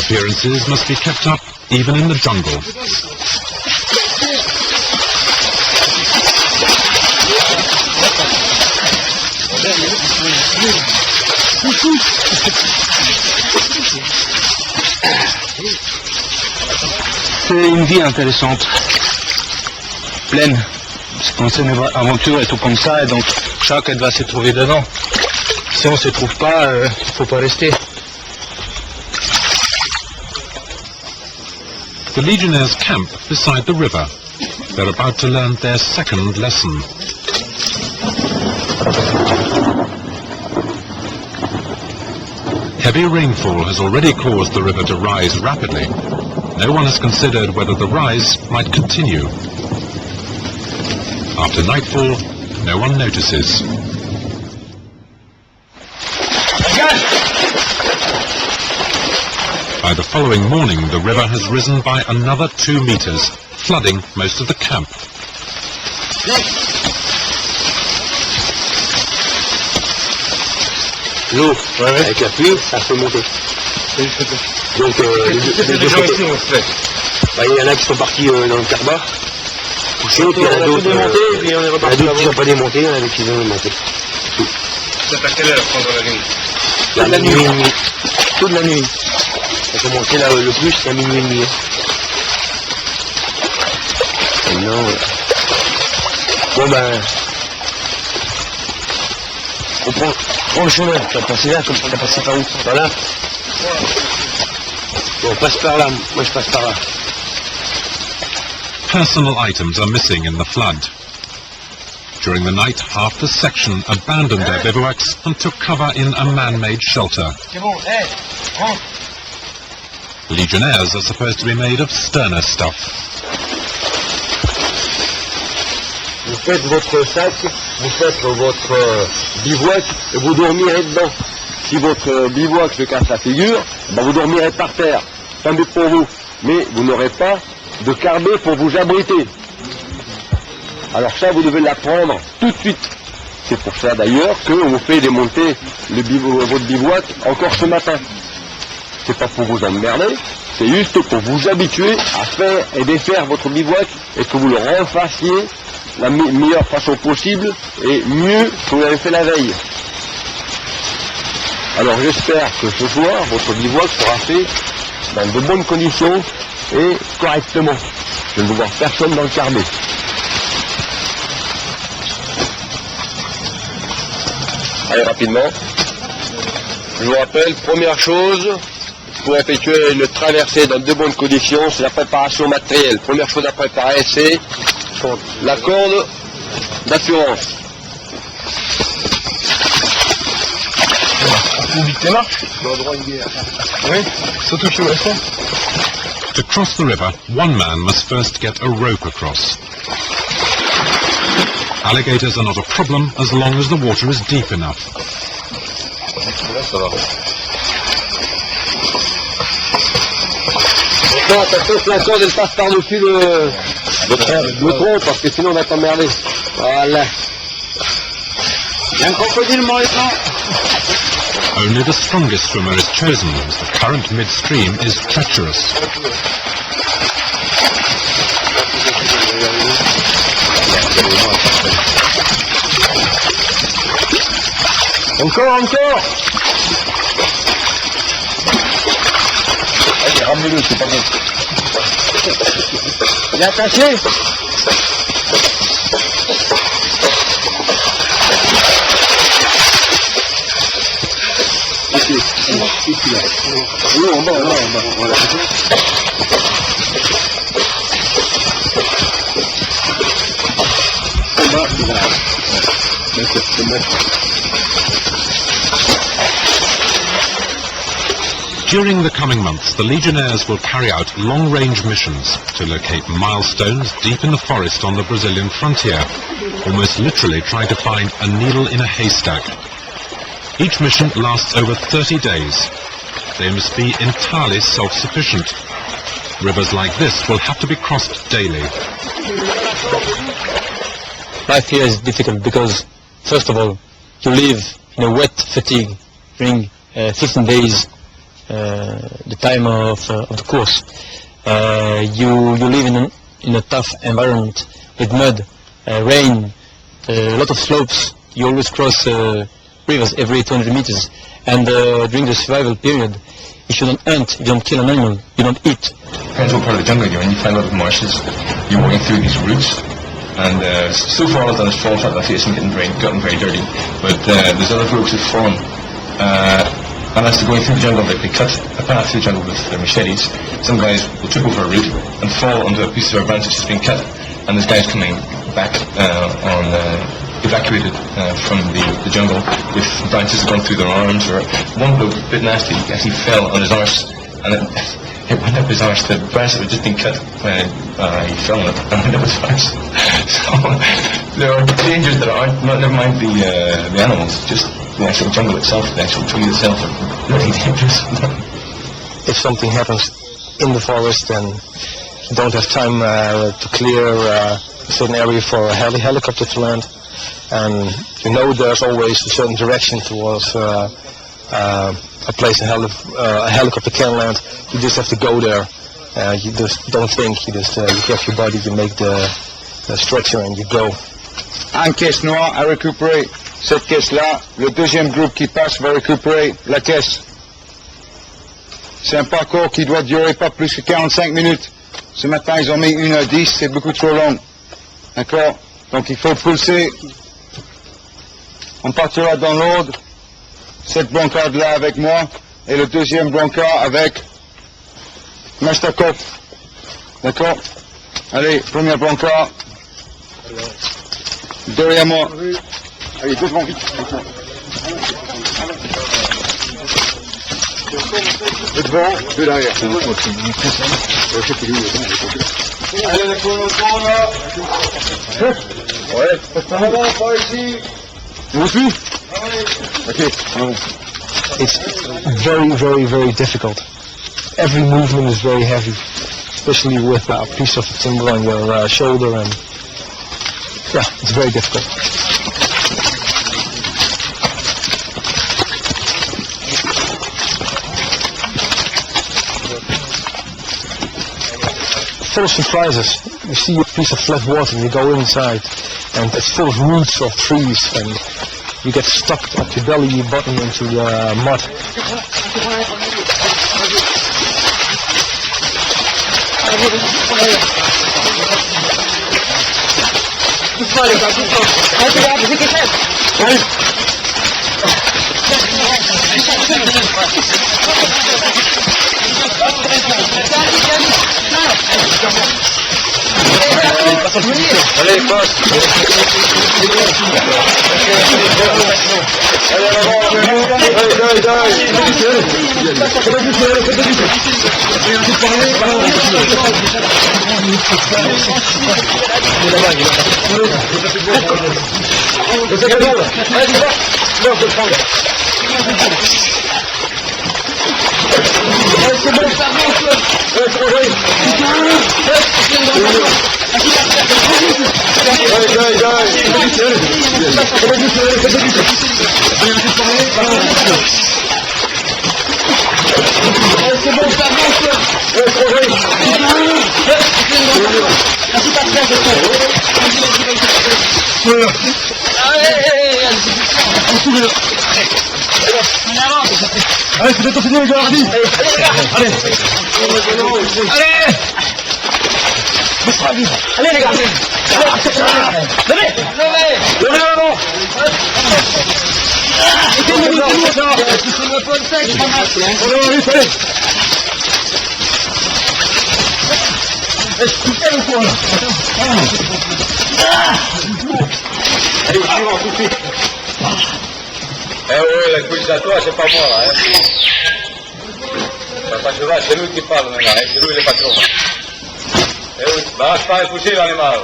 appearances must be kept up even in the jungle. C'est une vie intéressante, pleine. Quand c'est une aventure et tout comme ça, et donc chacun va se trouver dedans. Si on ne se trouve pas, il ne faut pas rester. The Legionnaires camp beside the river. They're about to learn their second lesson. Heavy rainfall has already caused the river to rise rapidly. No one has considered whether the rise might continue. After nightfall, no one notices. By the following morning, the river has risen by another 2 meters, flooding most of the camp. L'eau, avec la pluie, ça fait monter. Donc, les deux gens ici ont fait. Il y en a qui sont partis dans le Karba. Couchés, puis il y en a d'autres qui n'ont pas démonté, il y en a d'autres qui ont démonté. C'est à quelle heure pendant la nuit? La nuit. Toute la nuit. Ça a commencé là, le plus, c'est à minuit et demi. Maintenant, bon ben, on prend le chemin, tu vas passer là, comme ça on va passer par où? Par là. Bon, on passe par là, moi je passe par là. Personal items are missing in the flood. During the night, half the section abandoned their bivouacs and took cover in a man-made shelter. Legionnaires are supposed to be made of sterner stuff. Vous faites votre sac, vous faites votre bivouac et vous dormirez dedans. Si votre bivouac se casse la figure, ben vous dormirez par terre. Tant mieux pour vous. Mais vous n'aurez pas de carbet pour vous abriter. Alors ça, vous devez l'apprendre tout de suite. C'est pour ça d'ailleurs qu'on vous fait démonter votre bivouac encore ce matin. C'est pas pour vous emmerder, c'est juste pour vous habituer à faire et défaire votre bivouac et que vous le refassiez la meilleure façon possible et mieux que vous l'avez fait la veille. Alors j'espère que ce soir, votre bivouac sera fait dans de bonnes conditions et correctement. Je ne veux voir personne dans le carbet. Allez, rapidement. Je vous rappelle, première chose, pour effectuer une traversée dans de bonnes conditions, c'est la préparation matérielle. Première chose à préparer, c'est la corde d'assurance. To cross the river, one man must first get a rope across. Alligators are not a problem as long as the water is deep enough. Non, attention que la corde elle passe par-dessus le tronc parce que sinon on va t'emmerder. Voilà. Il y a un crocodile, mon lieutenant. Only the strongest swimmer is chosen as the current midstream is treacherous. Encore. Allez, ramenez-le, c'est pas bon. Il est attaché. Oui, en bas. Voilà. During the coming months, the Legionnaires will carry out long-range missions to locate milestones deep in the forest on the Brazilian frontier, almost literally trying to find a needle in a haystack. Each mission lasts over 30 days. They must be entirely self-sufficient. Rivers like this will have to be crossed daily. Life here is difficult because, first of all, you live in a wet fatigue during 15 days the time of the course. You live in a tough environment with mud, rain, a lot of slopes. You always cross rivers every 200 meters, and during the survival period, if you don't hunt, you don't kill an animal, you don't eat. Depends what part of the jungle you're in. You find a lot of marshes. You're walking through these routes, and so far all I've done is fall flat on my face and gotten very dirty. But there's other groups that form, and as they're going through the jungle, they cut a path through the jungle with their machetes. Some guys will trip over a root and fall onto a piece of a branch that's just been cut, and there's guys coming back evacuated from the jungle with branches going through their arms. Or one bloke, a bit nasty, actually fell on his arse, and it went up his arse. The branch that had just been cut, he fell on it and went up his arse. So there are dangers that aren't, never mind the animals, just the actual jungle itself, the actual tree itself are really dangerous. If something happens in the forest and you don't have time to clear a certain area for a helicopter to land, and you know there's always a certain direction towards a place a helicopter can land, you just have to go there. You just don't think, you just you grab your body, you make the stretcher and you go. Une caisse noire à récupérer. Cette caisse-là, le deuxième groupe qui passe va récupérer la caisse. C'est un parcours qui doit durer pas plus que 45 minutes. Ce matin, ils ont mis 1h10, c'est beaucoup trop long. D'accord? Donc il faut pulser. On partira dans l'ordre. Cette brancarde-là avec moi et le deuxième brancard avec Mestakov. D'accord? Allez, premier brancard. Derrière moi. Allez, devant vite. De devant, de derrière. Allez, le peloton là. Ouais. Ça va par ici. Tu me suis? Okay. It's very, very, very difficult. Every movement is very heavy, especially with a piece of timber on your shoulder, and yeah, it's very difficult. Full of surprises. You see a piece of flat water and you go inside and it's full of roots of trees and you get stuck up your belly, your bottom into the mud. Allez, passe. Allez, c'est fini les gars, allez. Allez. Allez les gars. Levez. Levez avant. Eh oui, la couche à toi, c'est pas moi là. Papa cheval, c'est lui qui parle maintenant, c'est lui le patron. Eh oui, bah, pas écouter l'animal.